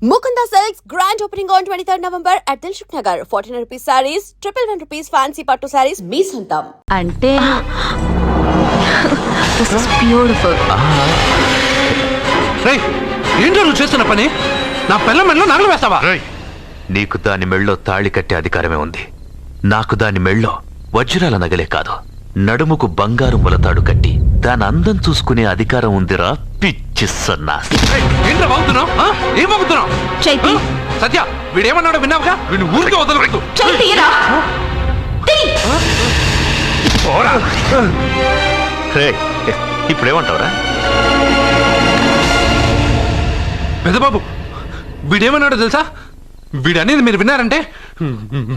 Mukunda Silks grand opening on 23rd November at Dilshuk Nagar. 1400 rupees sarees, 111 rupees fancy pattu sarees. Me santam. Ante this is beautiful. Hey, ఏంటో నువ్వు చేస్తున్న పని? నా పిల్ల మెళ్ళలో నగలు వేస్తావా? నీకు దాని మెళ్ళో తాళి కట్టే అధికారమే ఉంది. నాకు దాని మెళ్ళో వజ్రాల నగలే కాదు, నడుముకు బంగారు ములతాడు కట్టి దాని అందం చూసుకునే అధికారం ఉందిరా పిచ్చి సన్నాసి. ఏంట్రా బాగుతున్నావు? ఏం బాగుతున్నావు? చైతి సత్య, వీడేమన్నాడో విన్నావుగా? వీడిని ఊరికే వదలవద్దు. చైతిరా ఇప్పుడేమంటావురా? పెద్దబాబు, వీడేమన్నాడో తెలుసా? వీడనేది మీరు విన్నారంటే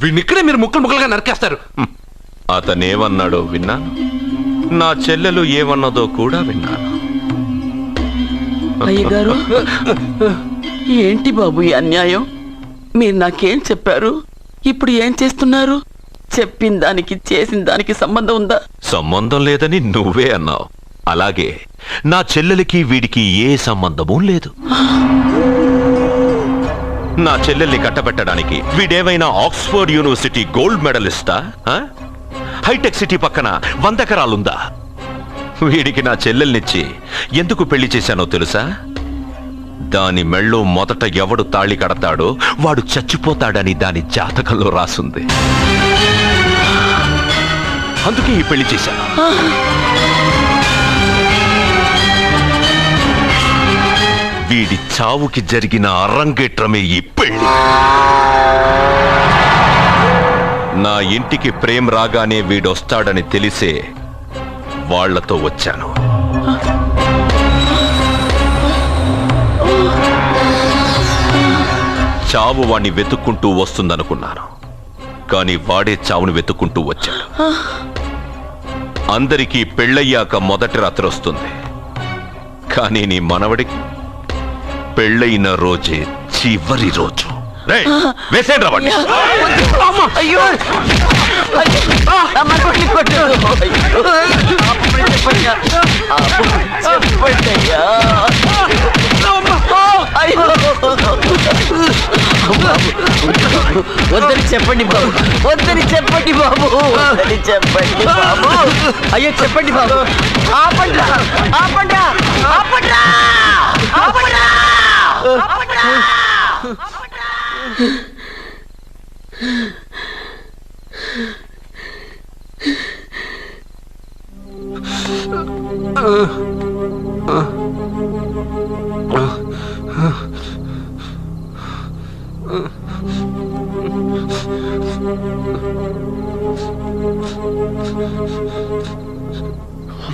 వీడిని ఇక్కడే మీరు ముక్కలు ముక్కలుగా నరికేస్తారు. అతనేమన్నాడో విన్నాను, నా చెల్లెలు ఏమన్నదో కూడా విన్నాను. అయ్యగారు, ఏంటి బాబు ఈ అన్యాయం? మీరు నాకేం చెప్పారు? ఇప్పుడు ఏం చేస్తున్నారు? చెప్పిన దానికి చేసిన దానికి సంబంధం ఉందా? సంబంధం లేదని నువ్వే అన్నావు. అలాగే నా చెల్లెలికి వీడికి ఏ సంబంధమూ లేదు. నా చెల్లెల్ని కట్టబెట్టడానికి వీడేమైనా ఆక్స్ఫర్డ్ యూనివర్సిటీ గోల్డ్ మెడలిస్టా? హైటెక్ సిటీ పక్కన 100 ఎకరాలుందా? వీడికి నా చెల్లెల్నిచ్చి ఎందుకు పెళ్లి చేశానో తెలుసా? దాని మెళ్ళో మొదట ఎవడు తాళి కడతాడో వాడు చచ్చిపోతాడని దాని జాతకంలో రాసుంది. అందుకే ఈ పెళ్లి చేశాను. వీడి చావుకి జరిగిన అరంగేట్రమే ఈ పెళ్లి. నా ఇంటికి ప్రేమ్ రాగానే వీడొస్తాడని తెలిసే వాళ్లతో వచ్చాను. చావు వాణ్ణి వెతుక్కుంటూ వస్తుందనుకున్నాను, కానీ వాడే చావును వెతుక్కుంటూ వచ్చాడు. అందరికీ పెళ్ళయ్యాక మొదటి రాత్రి వస్తుంది, కానీ నీ మనవడికి పెళ్ళైన రోజే చివరి రోజు. వేసేయండి రా వాణ్ణి. వద్దని చెప్పండి బాబు, వద్దని చెప్పండి బాబు, వద్దని చెప్పండి బాబు. అయ్యో చెప్పండి బాబు. ఆపండి, ఆపండి, ఆపండి, ఆపండి.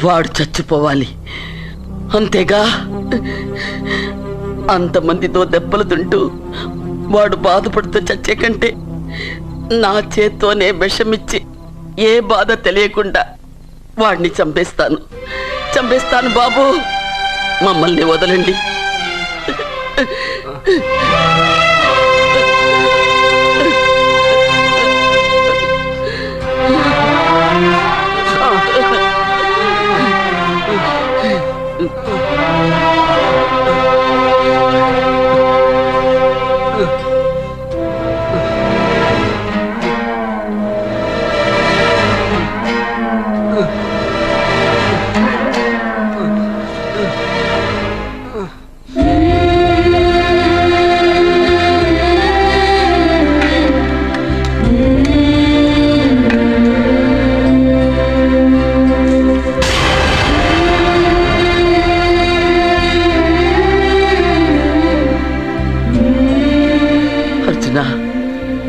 వాడు చచ్చిపోవాలి, అంతేగా? అంతమందితో దెబ్బలు తింటూ వాడు బాధపడుతూ చచ్చే కంటే నా చేత్తోనే విషమిచ్చి ఏ బాధ తెలియకుండా వాడిని చంపేస్తాను, చంపేస్తాను బాబు. మమ్మల్ని వదలండి.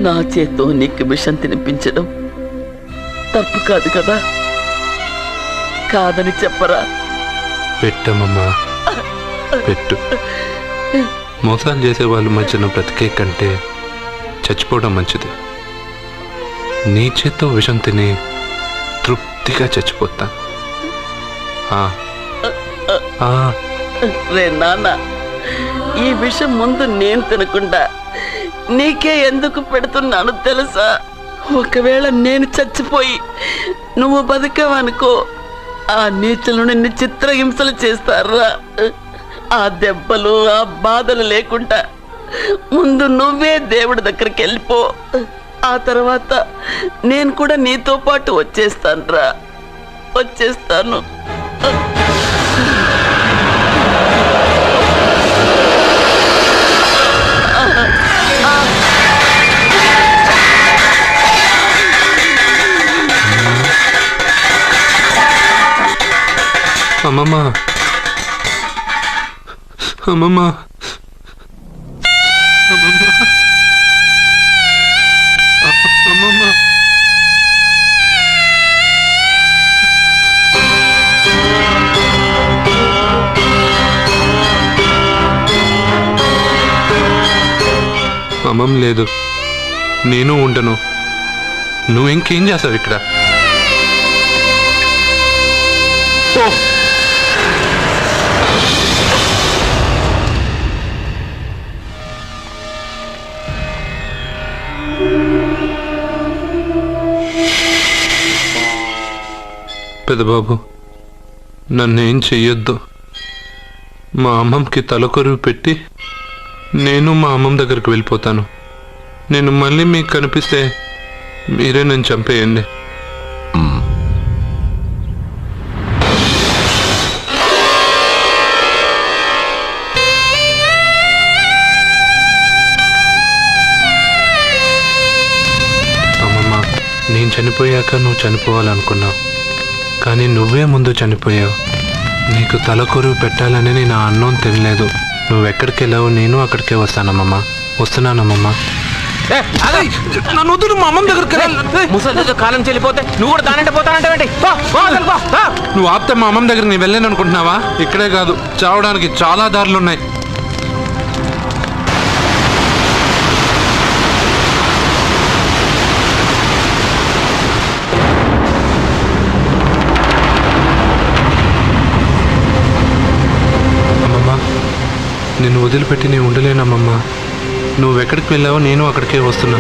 నా చేత్తో నీకు విషం తినిపించడం తప్పు కాదు కదా? కాదని చెప్పరా? పెట్టమ్మా, పెట్టు. మోసాలు చేసే వాళ్ళ మధ్యన బ్రతికే కంటే చచ్చిపోవడం మంచిది. నీ చేత్తో విషం తిని తృప్తిగా చచ్చిపోతాను. రే నాన్న, ఈ విషయం ముందు నేను తినకుండా నీకే ఎందుకు పెడుతున్నాను తెలుసా? ఒకవేళ నేను చచ్చిపోయి నువ్వు బతికావనుకో, ఆ నీచులు నిన్ను చిత్రహింసలు చేస్తారా? ఆ దెబ్బలు ఆ బాధలు లేకుండా ముందు నువ్వే దేవుడి దగ్గరికి వెళ్ళిపో. ఆ తర్వాత నేను కూడా నీతో పాటు వచ్చేస్తాను. అమ్మమ్మ, అమ్మమ్మ, అమ్మమ్మ. అమ్మమ్మ లేదు, నేను ఉండను. నువ్వు ఇంకేం చేస్తావు ఇక్కడ? పెద్దబాబు, నన్నేం చెయ్యొద్దు. మా అమ్మమ్మకి తలకొరువు పెట్టి నేను మా అమ్మమ్మ దగ్గరికి వెళ్ళిపోతాను. నేను మళ్ళీ మీకు కనిపిస్తే మీరే నన్ను చంపేయండి. అమ్మమ్మ, నేను చనిపోయాక నువ్వు చనిపోవాలనుకున్నావు, కానీ నువ్వే ముందు చనిపోయావు. నీకు తలకొరువు పెట్టాలని నేను ఆ అన్నం తినలేదు. నువ్వెక్కడికి వెళ్ళావు, నేను అక్కడికే వస్తానమ్మమ్మ. వస్తున్నానమ్మమ్మ. నన్ను వద్దు, మా అమ్మమ్మ దగ్గరికి ముసలి కాలం చెల్లిపోతే నువ్వు కూడా దానంటే పోతానంటే నువ్వు ఆపితే మా అమ్మమ్మ దగ్గర నేను వెళ్ళాను అనుకుంటున్నావా? ఇక్కడే కాదు, చావడానికి చాలా దారులు ఉన్నాయి. నిన్ను వదిలిపెట్టి నేను ఉండలేనమ్మమ్మ. నువ్వెక్కడికి వెళ్ళావో నేను అక్కడికే వస్తున్నా.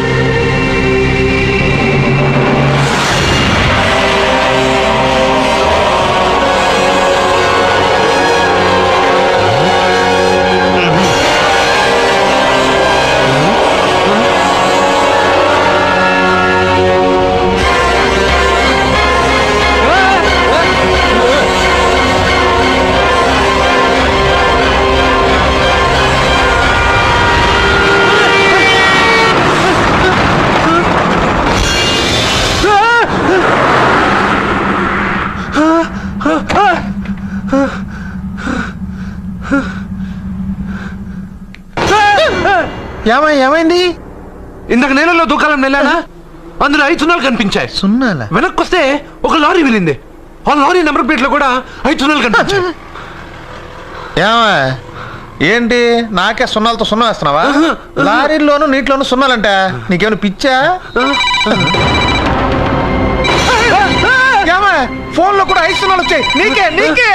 ఏమైంది? ఇందాక నేలలో దూకాలం వెళ్ళానా, అందులో 5 సున్నాలు కనిపించాయి. సున్నాలా? వెనక్కి వస్తే ఒక లారీ వెళ్ళింది. ఆ లారీ నెంబర్ ప్లేట్ లో కూడా 5 సున్నాలు కనిపించాయి. ఏంటి నాకే సున్నాలతో సున్నా వేస్తున్నావా? లారీల్లోనూ నీటిలోనూ సున్నాలంట. నీకేమైనా పిచ్చా? ఫోన్ లో కూడా 5 సున్నాలు వచ్చాయి. నీకే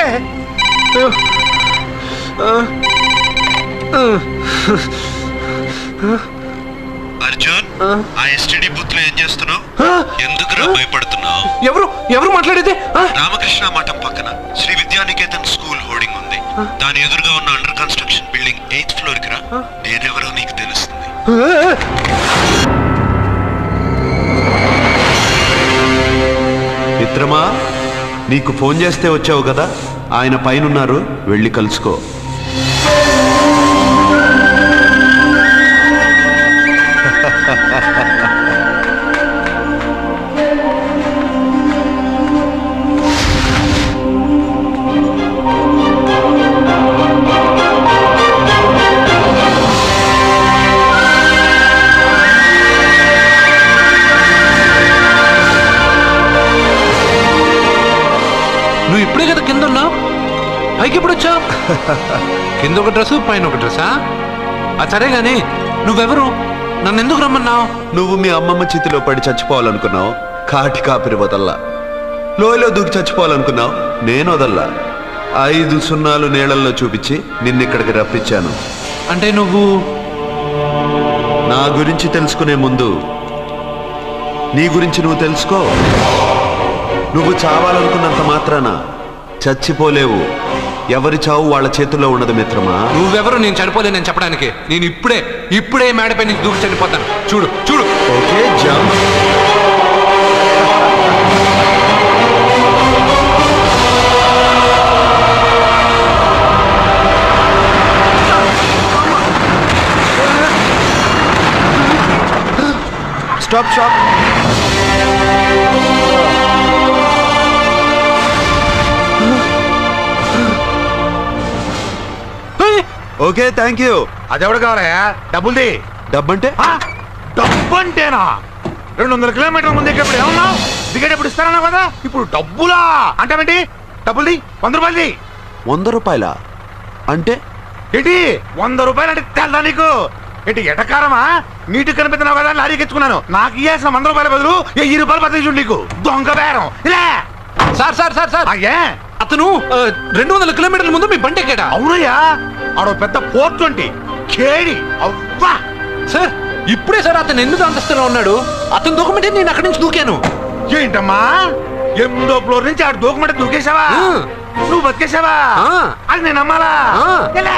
అర్జున్, ఆ ఎస్టీడీ బూత్ లో ఏం చేస్తున్నావు? ఎందుకురా భయపడుతున్నావు? ఎవరు మాట్లాడేది? రామకృష్ణ మఠం పక్కన శ్రీ విద్యానికేతన్ స్కూల్ హోర్డింగ్ ఉంది. దాని ఎదురుగా ఉన్న under construction building 8th floor కి రా. నేనెవరో నీకు తెలుస్తుంది. మిత్రమా, నీకు ఫోన్ చేస్తే వచ్చావు కదా, ఆయన పైనున్నారు, వెళ్ళి కలుసుకో. నువ్వు ఇప్పుడే కదా కింద ఉన్నావు, పైకి ఎప్పుడు వచ్చావు? కింద ఒక డ్రెస్, పైన ఒక డ్రెస్సా? సరే గాని నువ్వెవరు? నన్ను ఎందుకు రమ్మన్నావు? నువ్వు మీ అమ్మమ్మ చేతిలో పడి చచ్చిపోవాలనుకున్నావు, కాటి కాపిరి వదల్లా. లోయలో దూకి చచ్చిపోవాలనుకున్నావు, నేను వదల్లా. 5 సున్నాలు నీళ్ళల్లో చూపించి నిన్నిక్కడికి రప్పించాను. అంటే నువ్వు నా గురించి తెలుసుకునే ముందు నీ గురించి నువ్వు తెలుసుకో. నువ్వు చావాలనుకున్నంత మాత్రాన చచ్చిపోలేవు. ఎవరి చావు వాళ్ళ చేతుల్లో ఉన్నది మిత్రమా. నువ్వెవరు నేను చనిపోలేనని చెప్పడానికి? నేను ఇప్పుడే మేడపై నుంచి దూకి చనిపోతాను. చూడు చూడు. Okay jump. Stop. Okay thank you. అదెవడు కావాలయా? డబ్బుల్ది. డబ్బంటే డబ్బు అంటేనా? 200 కిలోమీటర్ల ముందు ఎక్కడ ఏమన్నావు? దిగేటప్పుడు ఇస్తారన్నా కదా, ఇప్పుడు డబ్బులా అంటావేంటి? డబ్బుల్ది 100 రూపాయలది. 100 రూపాయల అంటే ఏంటి 100 రూపాయలు అంటే తెల్దా నీకు? ఏంటి ఎటకారమా? నీటికి కనిపిస్తున్నావు కదా లారీకి ఎత్తుకున్నాను. నాకు ఇయ్యాల్సిన 100 రూపాయల బదులు 1000 రూపాయలు బదిలీ చూడు నీకు. దొంగ బేరం. ఇలా సార్ అయ్యే అతను 200 కిలోమీటర్ల ముందు మీ బండి ఎక్కాడా? అవునయ్యా, ఆడో పెద్ద పోర్ట్ వంటి కేడి. అవ్వా సార్ ఇప్పుడే సార్ అతను 8వ అంతస్తులో ఉన్నాడు. అతను దూకమంటే నేను అక్కడి నుంచి దూకాను. ఏంటమ్మా 8వ ఫ్లోర్ నుంచి ఆడు దూకమంటే దూకేశావా? నువ్వు బతికేశావా? అది నేను నమ్మాలా? ఎలా?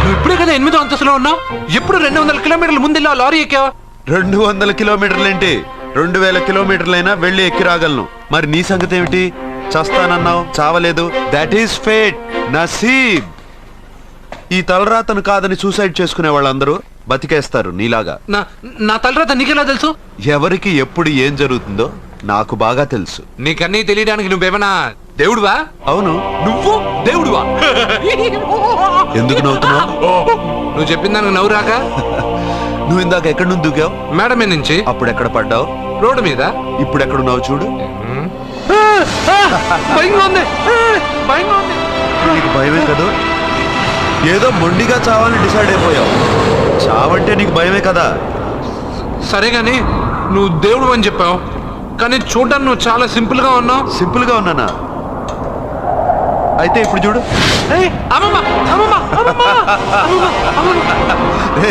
నువ్వు ఇప్పుడే కదా 8వ అంతస్తులో ఉన్నావు. ఎప్పుడు 200 కిలోమీటర్ల ముందు వెళ్ళి లారీ ఎక్కావా? 200 కిలోమీటర్లేంటి, 2000 కిలోమీటర్లైనా వెళ్ళి ఎక్కి రాగలను. మరి నీ సంగతి ఏమిటి? చస్తానన్నావు, చావలేదు. That is fate, నసీబ్. ఈ తలరాతను కాదని సూసైడ్ చేసుకునే వాళ్ళందరూ బతికేస్తారు నీలాగా. నా తలరాత నీకెలా తెలుసు? ఎవరికి ఎప్పుడు ఏం జరుగుతుందో నాకు బాగా తెలుసు. నీకన్నీ తెలియడానికి నువ్వేమన్నా దేవుడువా? అవును. నువ్వు దేవుడువా? ఎందుకు నవ్వుతున్నావు? నువ్వు చెప్పిన దానికి నవ్వు రాక? నువ్వు ఇందాక ఎక్కడి నుంచి దూకావు? మేడ మీద నుంచి. అప్పుడు ఎక్కడ పడ్డావు? రోడ్డు మీద. ఇప్పుడు ఎక్కడున్నావు చూడు. భయంగా ఉంది. నీకు భయమే కదా? ఏదో మొండిగా చావాలని డిసైడ్ అయిపోయావు. చావంటే నీకు భయమే కదా? సరే గాని నువ్వు దేవుడు అని చెప్పావు, కానీ చూడడానికి నువ్వు చాలా సింపుల్ గా ఉన్నావు. సింపుల్ గా ఉన్నానా? అయితే ఇప్పుడు చూడు.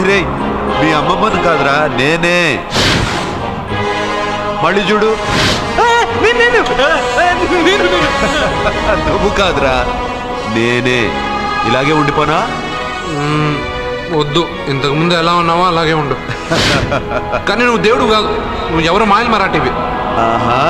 రే మీ అమ్మమ్మను కాదురా, నేనే. మళ్ళీ చూడు. నువ్వు కాదురా, నేనే. ఇలాగే ఉండిపోనా? వద్దు, ఇంతకు ముందు ఎలా ఉన్నావో అలాగే ఉండు. కానీ నువ్వు దేవుడు కాదు, నువ్వు ఎవరు మాయలు మరాఠీవి. ఆహా.